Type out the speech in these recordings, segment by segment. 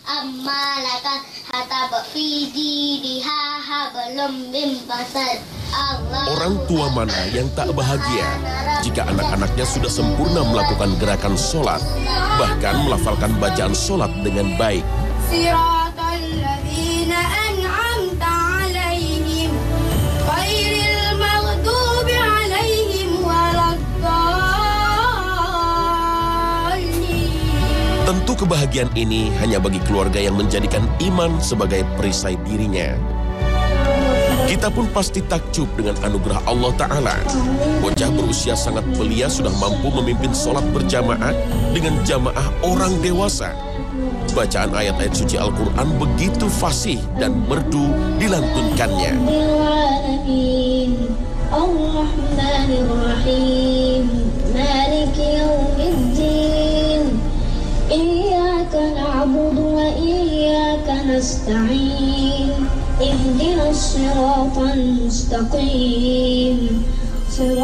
amma laka hatab fi diha hablum min basad. Orang tua mana yang tak bahagia jika anak-anaknya sudah sempurna melakukan gerakan sholat, bahkan melafalkan bacaan sholat dengan baik. Tentu kebahagiaan ini hanya bagi keluarga yang menjadikan iman sebagai perisai dirinya. Kita pun pasti takjub dengan anugerah Allah Ta'ala. Bocah berusia sangat belia sudah mampu memimpin sholat berjamaah dengan jamaah orang dewasa. Bacaan ayat-ayat suci Al-Quran begitu fasih dan merdu dilantunkannya. Ar-Rahmanir-Rahim, Maliki Yawmiddin, Iyyaka na'budu wa iyyaka nasta'in, Ihdinas siratal mustaqim.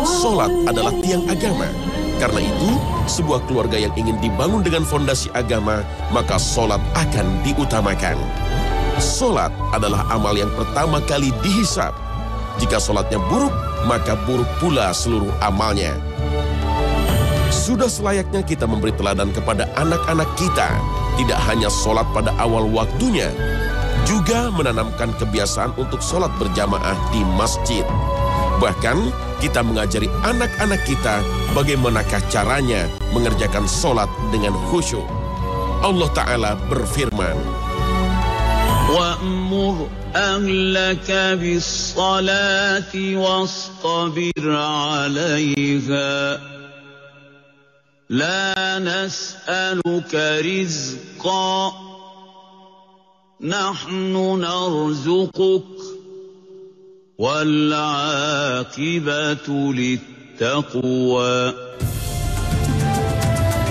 Salat adalah tiang agama. Karena itu, sebuah keluarga yang ingin dibangun dengan fondasi agama, maka salat akan diutamakan. Salat adalah amal yang pertama kali dihisab. Jika salatnya buruk, maka buruk pula seluruh amalnya. Sudah selayaknya kita memberi teladan kepada anak-anak kita, tidak hanya salat pada awal waktunya, juga menanamkan kebiasaan untuk salat berjamaah di masjid. Bahkan kita mengajari anak-anak kita bagaimanakah caranya mengerjakan salat dengan khusyuk. Allah Ta'ala berfirman, وَأْمُرْ أَهْلَكَ بِالصَّلَاةِ وَاصْطَبِرْ عَلَيْهَا لَا نَسْأَلُكَ رِزْقًا نحن نرزقك والعاقبة للتقوى.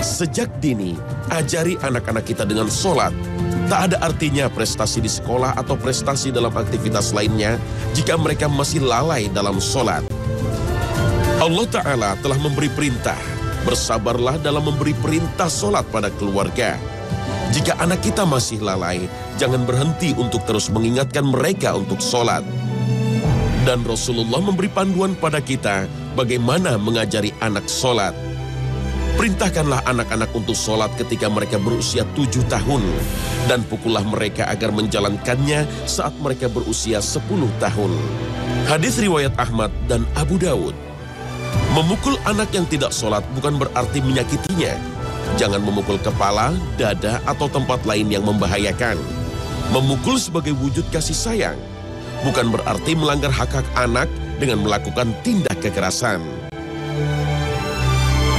Sejak dini, ajari anak-anak kita dengan sholat. Tak ada artinya prestasi di sekolah atau prestasi dalam aktivitas lainnya jika mereka masih lalai dalam sholat. Allah Ta'ala telah memberi perintah, bersabarlah dalam memberi perintah sholat pada keluarga. Jika anak kita masih lalai, jangan berhenti untuk terus mengingatkan mereka untuk sholat. Dan Rasulullah memberi panduan pada kita bagaimana mengajari anak sholat. Perintahkanlah anak-anak untuk sholat ketika mereka berusia 7 tahun. Dan pukullah mereka agar menjalankannya saat mereka berusia 10 tahun. Hadis riwayat Ahmad dan Abu Daud. Memukul anak yang tidak sholat bukan berarti menyakitinya. Jangan memukul kepala, dada, atau tempat lain yang membahayakan. Memukul sebagai wujud kasih sayang. Bukan berarti melanggar hak-hak anak dengan melakukan tindak kekerasan.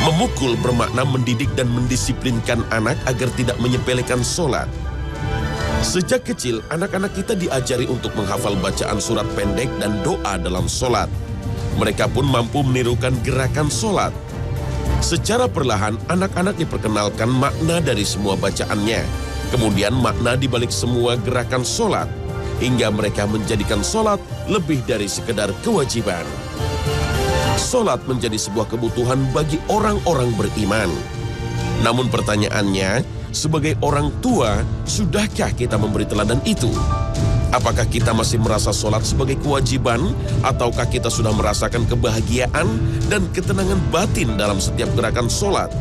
Memukul bermakna mendidik dan mendisiplinkan anak agar tidak menyepelekan sholat. Sejak kecil, anak-anak kita diajari untuk menghafal bacaan surat pendek dan doa dalam sholat. Mereka pun mampu menirukan gerakan sholat. Secara perlahan, anak-anak diperkenalkan makna dari semua bacaannya. Kemudian makna dibalik semua gerakan sholat. Hingga mereka menjadikan sholat lebih dari sekedar kewajiban. Sholat menjadi sebuah kebutuhan bagi orang-orang beriman. Namun pertanyaannya, sebagai orang tua, sudahkah kita memberi teladan itu? Apakah kita masih merasa sholat sebagai kewajiban, ataukah kita sudah merasakan kebahagiaan dan ketenangan batin dalam setiap gerakan sholat?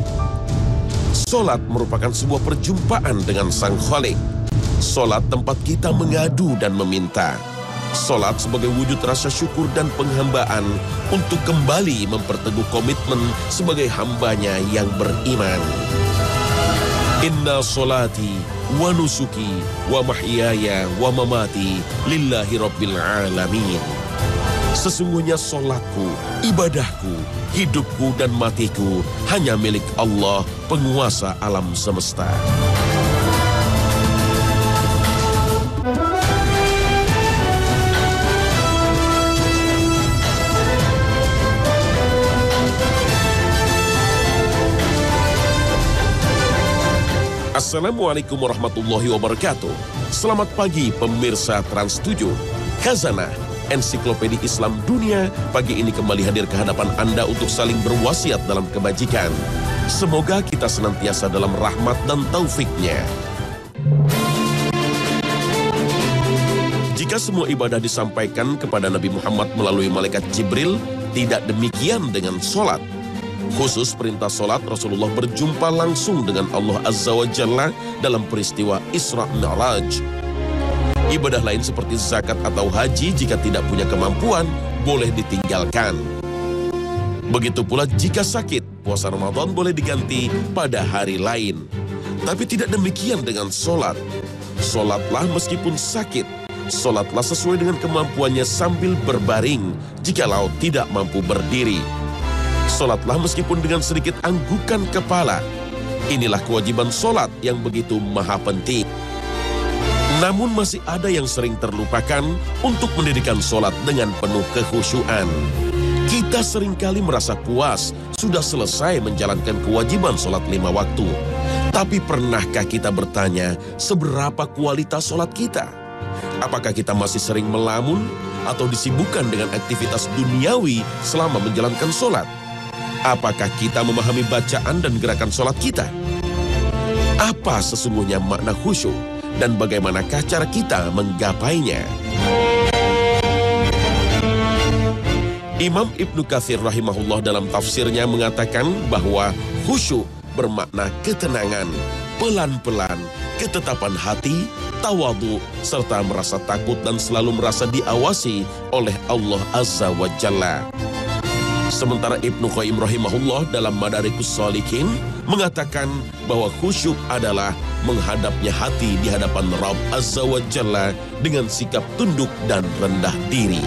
Sholat merupakan sebuah perjumpaan dengan Sang Khalik. Sholat tempat kita mengadu dan meminta. Sholat sebagai wujud rasa syukur dan penghambaan untuk kembali memperteguh komitmen sebagai hambanya yang beriman. Inna sholati wa nusuki wa mahyaya wa mamati lillahi rabbil alamin. Sesungguhnya sholatku, ibadahku, hidupku dan matiku hanya milik Allah, penguasa alam semesta. Assalamualaikum warahmatullahi wabarakatuh. Selamat pagi pemirsa Trans 7. Khazanah, ensiklopedia Islam dunia, pagi ini kembali hadir ke hadapan Anda untuk saling berwasiat dalam kebajikan. Semoga kita senantiasa dalam rahmat dan taufik-Nya. Jika semua ibadah disampaikan kepada Nabi Muhammad melalui malaikat Jibril, tidak demikian dengan solat. Khusus perintah solat, Rasulullah berjumpa langsung dengan Allah Azza wa Jalla dalam peristiwa Isra Mi'raj. Ibadah lain seperti zakat atau haji jika tidak punya kemampuan, boleh ditinggalkan. Begitu pula jika sakit, puasa Ramadan boleh diganti pada hari lain. Tapi tidak demikian dengan solat. Solatlah meskipun sakit. Solatlah sesuai dengan kemampuannya sambil berbaring, jikalau tidak mampu berdiri. Solatlah meskipun dengan sedikit anggukan kepala. Inilah kewajiban solat yang begitu maha penting. Namun masih ada yang sering terlupakan untuk mendirikan solat dengan penuh kekhusyuan. Kita seringkali merasa puas sudah selesai menjalankan kewajiban solat 5 waktu. Tapi pernahkah kita bertanya seberapa kualitas solat kita? Apakah kita masih sering melamun atau disibukkan dengan aktivitas duniawi selama menjalankan solat? Apakah kita memahami bacaan dan gerakan solat kita? Apa sesungguhnya makna khusyuk dan bagaimanakah cara kita menggapainya? Imam Ibnu Katsir rahimahullah dalam tafsirnya mengatakan bahwa khusyuk bermakna ketenangan, pelan-pelan, ketetapan hati, tawadhu, serta merasa takut dan selalu merasa diawasi oleh Allah Azza wa Jalla. Sementara Ibnu Qayyim rahimahullah dalam Madarikus Shalihin mengatakan bahwa khusyuk adalah menghadapnya hati di hadapan Rabb Azza wa Jalla dengan sikap tunduk dan rendah diri.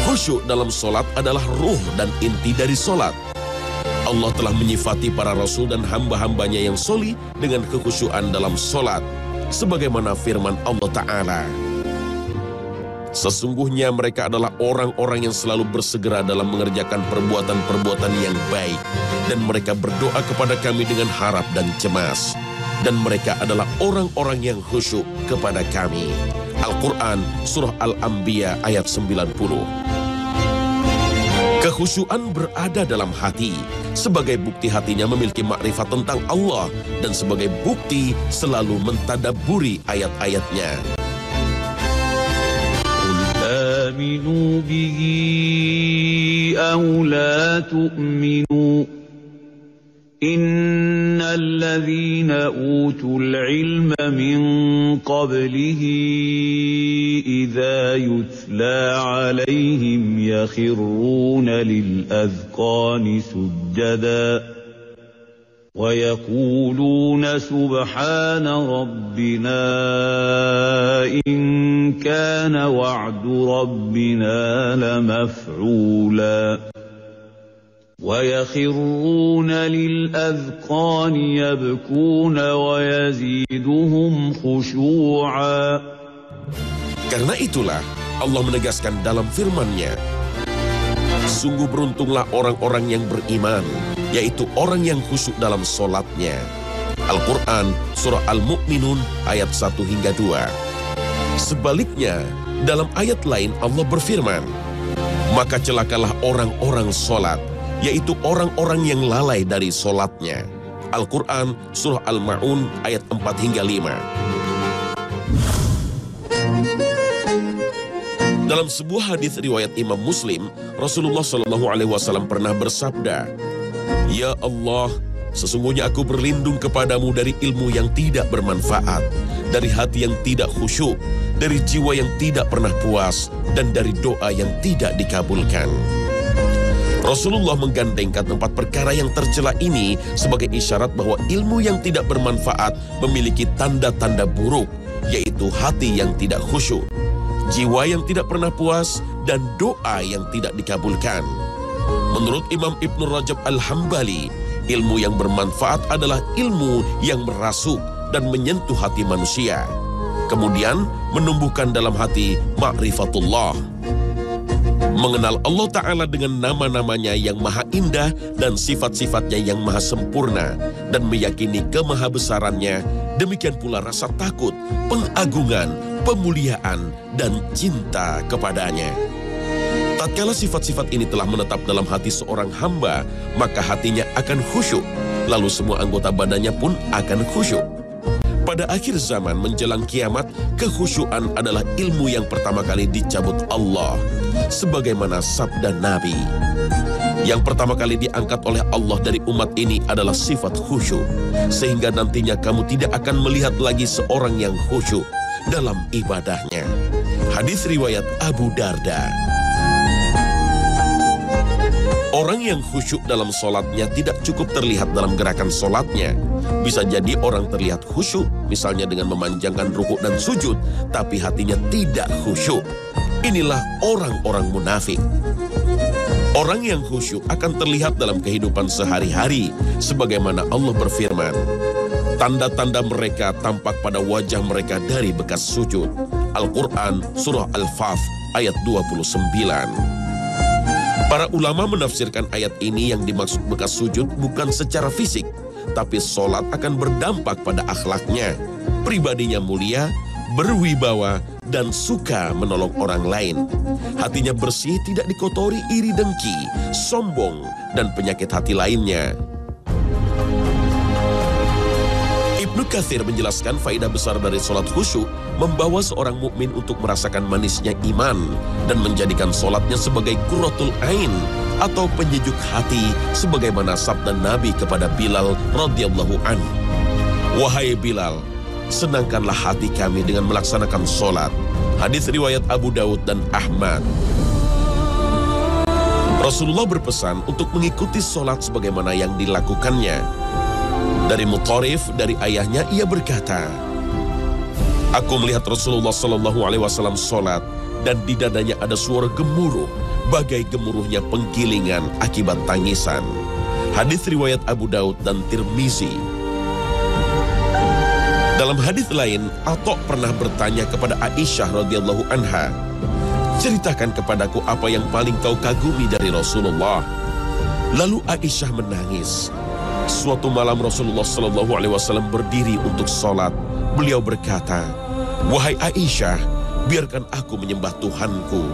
Khusyuk dalam solat adalah ruh dan inti dari solat. Allah telah menyifati para rasul dan hamba-hambanya yang sholih dengan kekhusyuan dalam solat, sebagaimana firman Allah Ta'ala. Sesungguhnya mereka adalah orang-orang yang selalu bersegera dalam mengerjakan perbuatan-perbuatan yang baik, dan mereka berdoa kepada kami dengan harap dan cemas. Dan mereka adalah orang-orang yang khusyuk kepada kami. Al-Quran, Surah Al-Anbiya ayat 90. Kekhusyuan berada dalam hati, sebagai bukti hatinya memiliki makrifat tentang Allah, dan sebagai bukti selalu mentadabburi ayat-ayatnya. آمنوا به أو لا تؤمنوا إن الذين أوتوا العلم من قبله إذا يتلى عليهم يخرون للأذقان سجدا ويقولون سبحان ربنا إن كان وعد ربنا لمفعولا ويخرون للأذقان يبكون ويزيدهم خشوعا. Karena itulah Allah menegaskan dalam firman-Nya, sungguh beruntunglah orang-orang yang beriman, yaitu orang yang khusyuk dalam solatnya. Al-Quran, Surah Al-Mu'minun, ayat 1 hingga 2. Sebaliknya, dalam ayat lain Allah berfirman, maka celakalah orang-orang solat, yaitu orang-orang yang lalai dari solatnya. Al-Quran, Surah Al-Ma'un, ayat 4 hingga 5. Dalam sebuah hadis riwayat Imam Muslim, Rasulullah SAW pernah bersabda, "Ya Allah, sesungguhnya aku berlindung kepadamu dari ilmu yang tidak bermanfaat, dari hati yang tidak khusyuk, dari jiwa yang tidak pernah puas, dan dari doa yang tidak dikabulkan." Rasulullah menggandengkan 4 perkara yang tercela ini sebagai isyarat bahwa ilmu yang tidak bermanfaat memiliki tanda-tanda buruk, yaitu hati yang tidak khusyuk, jiwa yang tidak pernah puas, dan doa yang tidak dikabulkan. Menurut Imam Ibnu Rajab Al-Hambali, ilmu yang bermanfaat adalah ilmu yang merasuk dan menyentuh hati manusia, kemudian menumbuhkan dalam hati ma'rifatullah, mengenal Allah Ta'ala dengan nama-namanya yang maha indah dan sifat-sifatnya yang maha sempurna, dan meyakini kemahabesarannya. Demikian pula rasa takut, pengagungan, pemuliaan, dan cinta kepadanya. Tatkala sifat-sifat ini telah menetap dalam hati seorang hamba, maka hatinya akan khusyuk, lalu semua anggota badannya pun akan khusyuk. Pada akhir zaman menjelang kiamat, kekhusyuan adalah ilmu yang pertama kali dicabut Allah, sebagaimana sabda Nabi. Yang pertama kali diangkat oleh Allah dari umat ini adalah sifat khusyuk, sehingga nantinya kamu tidak akan melihat lagi seorang yang khusyuk dalam ibadahnya. Hadis riwayat Abu Darda. Orang yang khusyuk dalam sholatnya tidak cukup terlihat dalam gerakan sholatnya. Bisa jadi orang terlihat khusyuk, misalnya dengan memanjangkan rukuk dan sujud, tapi hatinya tidak khusyuk. Inilah orang-orang munafik. Orang yang khusyuk akan terlihat dalam kehidupan sehari-hari, sebagaimana Allah berfirman, tanda-tanda mereka tampak pada wajah mereka dari bekas sujud. Al-Quran Surah Al-Faf ayat 29. Para ulama menafsirkan ayat ini yang dimaksud bekas sujud bukan secara fisik, tapi sholat akan berdampak pada akhlaknya. Pribadinya mulia, berwibawa, dan suka menolong orang lain. Hatinya bersih, tidak dikotori iri dengki, sombong, dan penyakit hati lainnya. Ibnu Katsir menjelaskan faedah besar dari sholat khusyuk membawa seorang mukmin untuk merasakan manisnya iman dan menjadikan sholatnya sebagai qurratul ain atau penyejuk hati, sebagaimana sabda Nabi kepada Bilal radhiyallahu anhu. Wahai Bilal, senangkanlah hati kami dengan melaksanakan sholat. Hadis riwayat Abu Daud dan Ahmad. Rasulullah berpesan untuk mengikuti sholat sebagaimana yang dilakukannya. Dari Mutarif, dari ayahnya, ia berkata, aku melihat Rasulullah SAW sholat dan di dadanya ada suara gemuruh, bagai gemuruhnya penggilingan akibat tangisan. Hadis riwayat Abu Daud dan Tirmizi. Dalam hadis lain, Atok pernah bertanya kepada Aisyah radhiyallahu anha, ceritakan kepadaku apa yang paling kau kagumi dari Rasulullah. Lalu Aisyah menangis. Suatu malam Rasulullah SAW berdiri untuk sholat. Beliau berkata, wahai Aisyah, biarkan aku menyembah Tuhanku.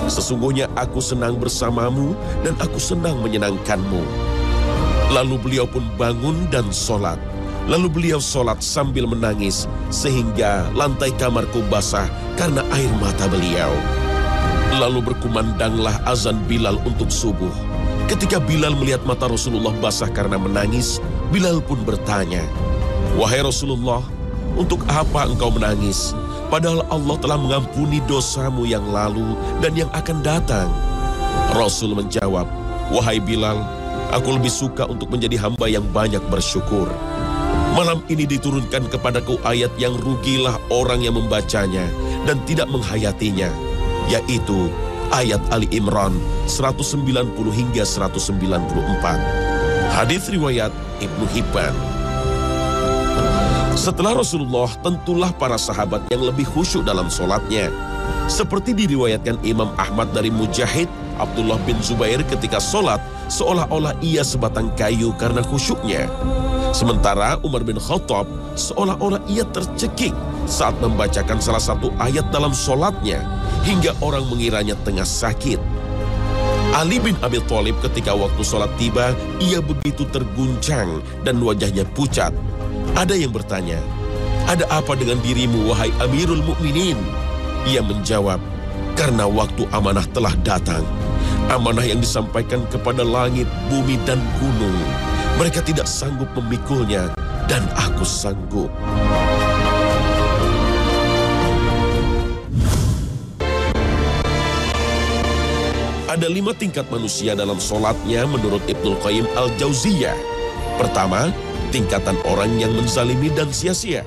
Sesungguhnya aku senang bersamamu dan aku senang menyenangkanmu. Lalu beliau pun bangun dan sholat. Lalu beliau sholat sambil menangis, sehingga lantai kamarku basah karena air mata beliau. Lalu berkumandanglah azan Bilal untuk subuh. Ketika Bilal melihat mata Rasulullah basah karena menangis, Bilal pun bertanya, wahai Rasulullah, untuk apa engkau menangis? Padahal Allah telah mengampuni dosamu yang lalu dan yang akan datang. Rasul menjawab, wahai Bilal, aku lebih suka untuk menjadi hamba yang banyak bersyukur. Malam ini diturunkan kepadaku ayat yang rugilah orang yang membacanya dan tidak menghayatinya, yaitu ayat Ali Imran 190 hingga 194. Hadis riwayat Ibnu Hibban. Setelah Rasulullah, tentulah para sahabat yang lebih khusyuk dalam sholatnya. Seperti diriwayatkan Imam Ahmad dari Mujahid, Abdullah bin Zubair ketika sholat seolah-olah ia sebatang kayu karena khusyuknya. Sementara Umar bin Khattab seolah-olah ia tercekik saat membacakan salah satu ayat dalam sholatnya, hingga orang mengiranya tengah sakit. Ali bin Abi Thalib ketika waktu sholat tiba, ia begitu terguncang dan wajahnya pucat. Ada yang bertanya, ada apa dengan dirimu wahai Amirul Mukminin? Ia menjawab, karena waktu amanah telah datang. Amanah yang disampaikan kepada langit, bumi, dan gunung. Mereka tidak sanggup memikulnya, dan aku sanggup. Ada 5 tingkat manusia dalam sholatnya menurut Ibnul Qayyim Al-Jauziyah. Pertama, tingkatan orang yang menzalimi dan sia-sia.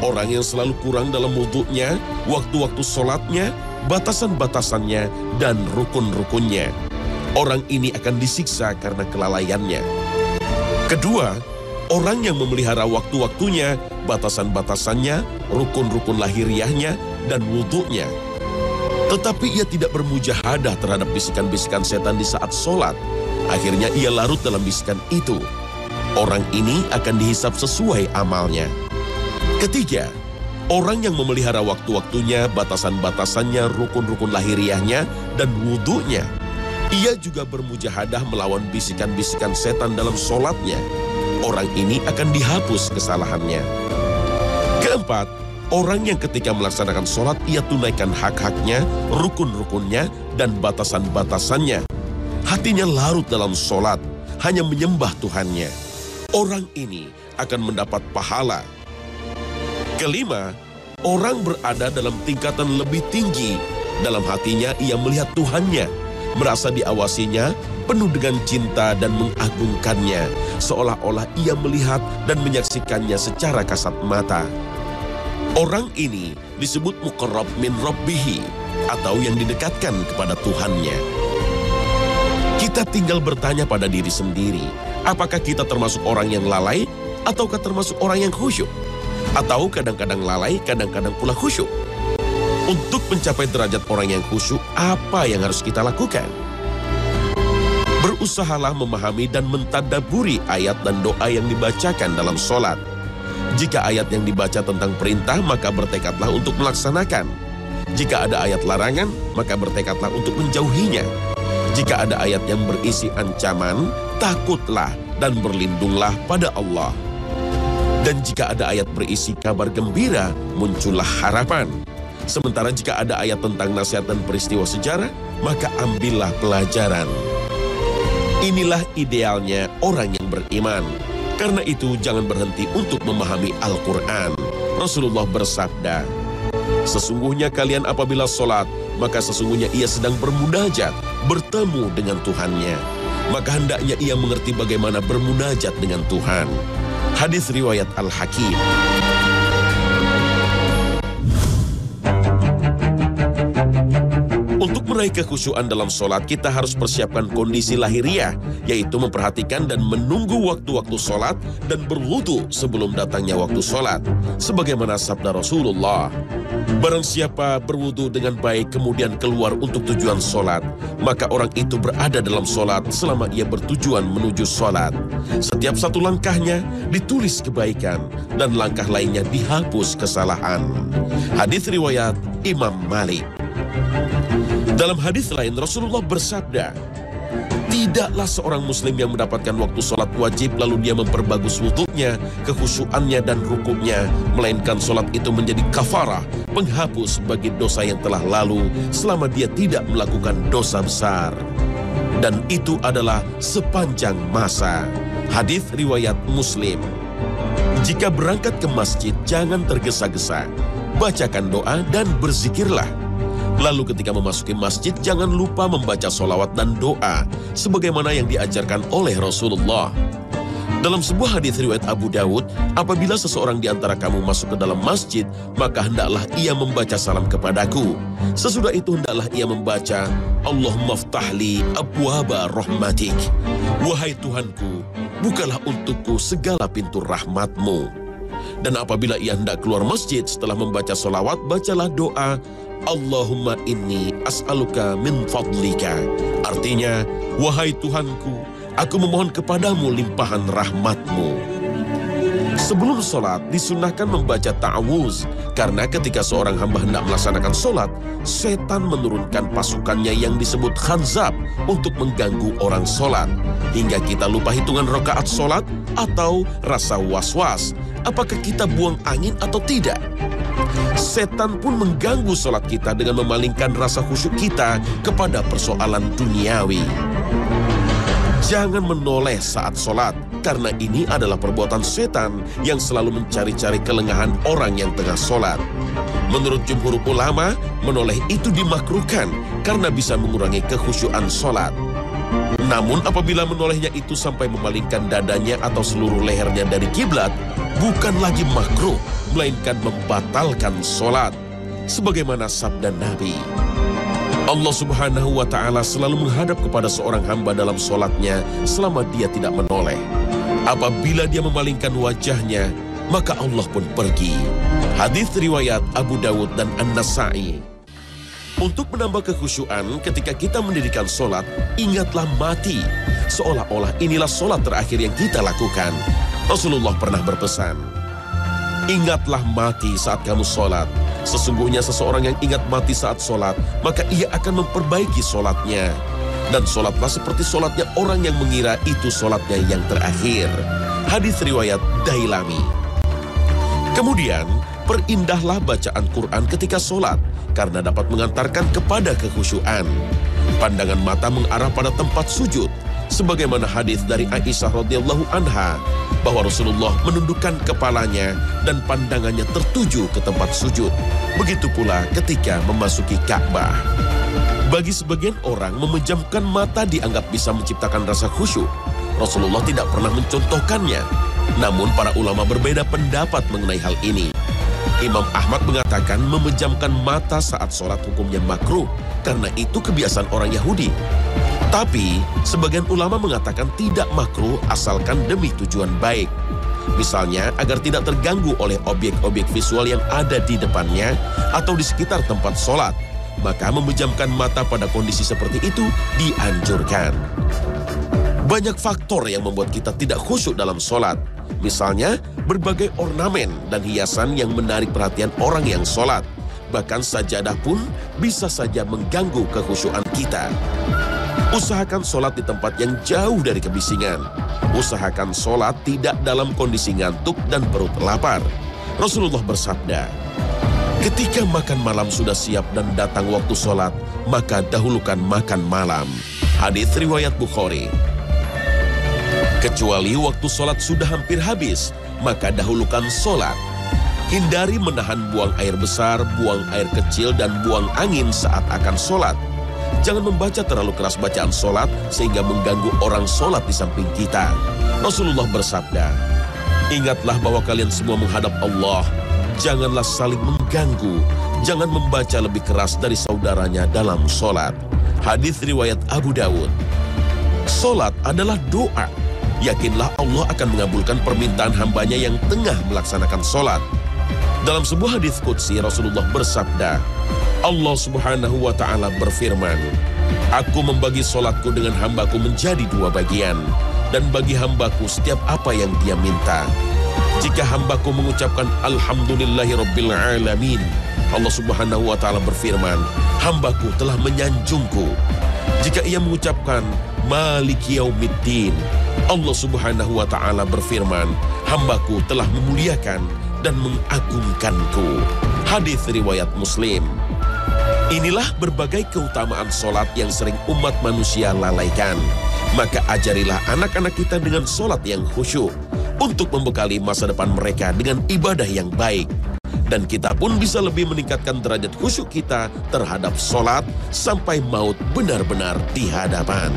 Orang yang selalu kurang dalam wudunya, waktu-waktu sholatnya, batasan-batasannya, dan rukun-rukunnya. Orang ini akan disiksa karena kelalaiannya. Kedua, orang yang memelihara waktu-waktunya, batasan-batasannya, rukun-rukun lahiriahnya, dan wudunya. Tetapi ia tidak bermujahadah terhadap bisikan-bisikan setan di saat sholat. Akhirnya ia larut dalam bisikan itu. Orang ini akan dihisap sesuai amalnya. Ketiga, orang yang memelihara waktu-waktunya, batasan-batasannya, rukun-rukun lahiriahnya, dan wudunya. Ia juga bermujahadah melawan bisikan-bisikan setan dalam sholatnya. Orang ini akan dihapus kesalahannya. Keempat, orang yang ketika melaksanakan sholat ia tunaikan hak-haknya, rukun-rukunnya, dan batasan-batasannya. Hatinya larut dalam sholat, hanya menyembah Tuhannya. Orang ini akan mendapat pahala. Kelima, orang berada dalam tingkatan lebih tinggi. Dalam hatinya ia melihat Tuhannya, merasa diawasinya, penuh dengan cinta dan mengagungkannya, seolah-olah ia melihat dan menyaksikannya secara kasat mata. Orang ini disebut muqarrab min rabbihi, atau yang didekatkan kepada Tuhannya. Kita tinggal bertanya pada diri sendiri, apakah kita termasuk orang yang lalai, ataukah termasuk orang yang khusyuk? Atau kadang-kadang lalai, kadang-kadang pula khusyuk? Untuk mencapai derajat orang yang khusyuk, apa yang harus kita lakukan? Berusahalah memahami dan mentadaburi ayat dan doa yang dibacakan dalam sholat. Jika ayat yang dibaca tentang perintah, maka bertekadlah untuk melaksanakan. Jika ada ayat larangan, maka bertekadlah untuk menjauhinya. Jika ada ayat yang berisi ancaman, takutlah dan berlindunglah pada Allah. Dan jika ada ayat berisi kabar gembira, muncullah harapan. Sementara jika ada ayat tentang nasihat dan peristiwa sejarah, maka ambillah pelajaran. Inilah idealnya orang yang beriman. Karena itu jangan berhenti untuk memahami Al-Quran. Rasulullah bersabda, sesungguhnya kalian apabila sholat, maka sesungguhnya ia sedang bermunajat, bertemu dengan Tuhannya. Maka hendaknya ia mengerti bagaimana bermunajat dengan Tuhan. Hadis riwayat Al-Hakim. Untuk meraih kekhusyuan dalam sholat, kita harus persiapkan kondisi lahiriah, yaitu memperhatikan dan menunggu waktu-waktu sholat dan berwudu sebelum datangnya waktu sholat. Sebagaimana sabda Rasulullah, barang siapa berwudu dengan baik kemudian keluar untuk tujuan sholat, maka orang itu berada dalam sholat selama ia bertujuan menuju sholat. Setiap satu langkahnya ditulis kebaikan dan langkah lainnya dihapus kesalahan. Hadis riwayat Imam Malik. Dalam hadis lain Rasulullah bersabda, tidaklah seorang muslim yang mendapatkan waktu sholat wajib lalu dia memperbagus wudunya, kekhusyuannya dan rukuknya, melainkan sholat itu menjadi kafarah, penghapus bagi dosa yang telah lalu selama dia tidak melakukan dosa besar. Dan itu adalah sepanjang masa. Hadis riwayat Muslim. Jika berangkat ke masjid jangan tergesa-gesa, bacakan doa dan berzikirlah. Lalu ketika memasuki masjid, jangan lupa membaca sholawat dan doa, sebagaimana yang diajarkan oleh Rasulullah. Dalam sebuah hadis riwayat Abu Dawud, apabila seseorang di antara kamu masuk ke dalam masjid, maka hendaklah ia membaca salam kepadaku. Sesudah itu hendaklah ia membaca, Allahumma ftahli abwaba rahmatik. Wahai Tuhanku, bukalah untukku segala pintu rahmatmu. Dan apabila ia hendak keluar masjid setelah membaca sholawat, bacalah doa, Allahumma inni as'aluka min fadlika. Artinya, wahai Tuhanku, aku memohon kepadamu limpahan rahmatmu. Sebelum sholat, disunahkan membaca ta'awuz. Karena ketika seorang hamba hendak melaksanakan sholat, setan menurunkan pasukannya yang disebut khanzab untuk mengganggu orang sholat. Hingga kita lupa hitungan rakaat sholat atau rasa was-was. Apakah kita buang angin atau tidak? Setan pun mengganggu sholat kita dengan memalingkan rasa khusyuk kita kepada persoalan duniawi. Jangan menoleh saat sholat, karena ini adalah perbuatan setan yang selalu mencari-cari kelengahan orang yang tengah sholat. Menurut jumhur ulama, menoleh itu dimakruhkan karena bisa mengurangi kekhusyuan sholat. Namun apabila menolehnya itu sampai memalingkan dadanya atau seluruh lehernya dari kiblat, bukan lagi makruh, melainkan membatalkan sholat. Sebagaimana sabda Nabi, Allah Subhanahu wa Ta'ala selalu menghadap kepada seorang hamba dalam sholatnya selama dia tidak menoleh. Apabila dia memalingkan wajahnya, maka Allah pun pergi. Hadis riwayat Abu Dawud dan An-Nasa'i. Untuk menambah kekhusyuan ketika kita mendirikan sholat, ingatlah mati. Seolah-olah inilah sholat terakhir yang kita lakukan. Rasulullah pernah berpesan, ingatlah mati saat kamu sholat. Sesungguhnya seseorang yang ingat mati saat sholat, maka ia akan memperbaiki sholatnya. Dan sholatlah seperti sholatnya orang yang mengira itu sholatnya yang terakhir. Hadis riwayat Dailami. Kemudian, perindahlah bacaan Quran ketika sholat, karena dapat mengantarkan kepada kekhusyuan. Pandangan mata mengarah pada tempat sujud, sebagaimana hadis dari Aisyah radhiyallahu anha, bahwa Rasulullah menundukkan kepalanya dan pandangannya tertuju ke tempat sujud. Begitu pula ketika memasuki Ka'bah. Bagi sebagian orang, memejamkan mata dianggap bisa menciptakan rasa khusyuk. Rasulullah tidak pernah mencontohkannya. Namun para ulama berbeda pendapat mengenai hal ini. Imam Ahmad mengatakan memejamkan mata saat sholat hukumnya makruh, karena itu kebiasaan orang Yahudi. Tapi, sebagian ulama mengatakan tidak makruh asalkan demi tujuan baik. Misalnya, agar tidak terganggu oleh objek-objek visual yang ada di depannya atau di sekitar tempat sholat. Maka memejamkan mata pada kondisi seperti itu dianjurkan. Banyak faktor yang membuat kita tidak khusyuk dalam sholat. Misalnya, berbagai ornamen dan hiasan yang menarik perhatian orang yang sholat. Bahkan sajadah pun bisa saja mengganggu kekhusyukan kita. Usahakan sholat di tempat yang jauh dari kebisingan. Usahakan sholat tidak dalam kondisi ngantuk dan perut lapar. Rasulullah bersabda, ketika makan malam sudah siap dan datang waktu sholat, maka dahulukan makan malam. Hadis riwayat Bukhari. Kecuali waktu sholat sudah hampir habis, maka dahulukan sholat. Hindari menahan buang air besar, buang air kecil, dan buang angin saat akan sholat. Jangan membaca terlalu keras bacaan sholat sehingga mengganggu orang sholat di samping kita. Rasulullah bersabda, ingatlah bahwa kalian semua menghadap Allah. Janganlah saling mengganggu. Jangan membaca lebih keras dari saudaranya dalam sholat. Hadis riwayat Abu Dawud. Sholat adalah doa. Yakinlah Allah akan mengabulkan permintaan hambanya yang tengah melaksanakan sholat. Dalam sebuah hadis qudsi, Rasulullah bersabda, Allah subhanahu wa ta'ala berfirman, aku membagi sholatku dengan hambaku menjadi 2 bagian, dan bagi hambaku setiap apa yang dia minta. Jika hambaku mengucapkan Alhamdulillahi Rabbil Alamin, Allah subhanahu wa ta'ala berfirman, hambaku telah menyanjungku. Jika ia mengucapkan Maliki Yaumiddin, Allah subhanahu wa ta'ala berfirman, hambaku telah memuliakan dan mengagungkanku. Hadis riwayat Muslim. Inilah berbagai keutamaan sholat yang sering umat manusia lalaikan. Maka ajarilah anak-anak kita dengan sholat yang khusyuk, untuk membekali masa depan mereka dengan ibadah yang baik. Dan kita pun bisa lebih meningkatkan derajat khusyuk kita terhadap sholat sampai maut benar-benar di hadapan.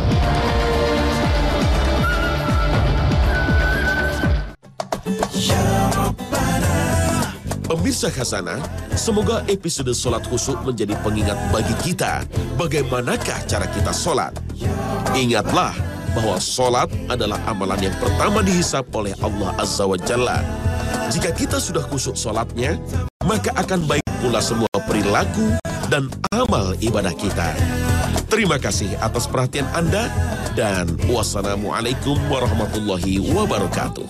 Pemirsa Khazanah, semoga episode sholat khusyuk menjadi pengingat bagi kita bagaimanakah cara kita sholat. Ingatlah bahwa sholat adalah amalan yang pertama dihisab oleh Allah Azza wa Jalla. Jika kita sudah khusyuk sholatnya, maka akan baik pula semua perilaku dan amal ibadah kita. Terima kasih atas perhatian Anda dan wassalamualaikum warahmatullahi wabarakatuh.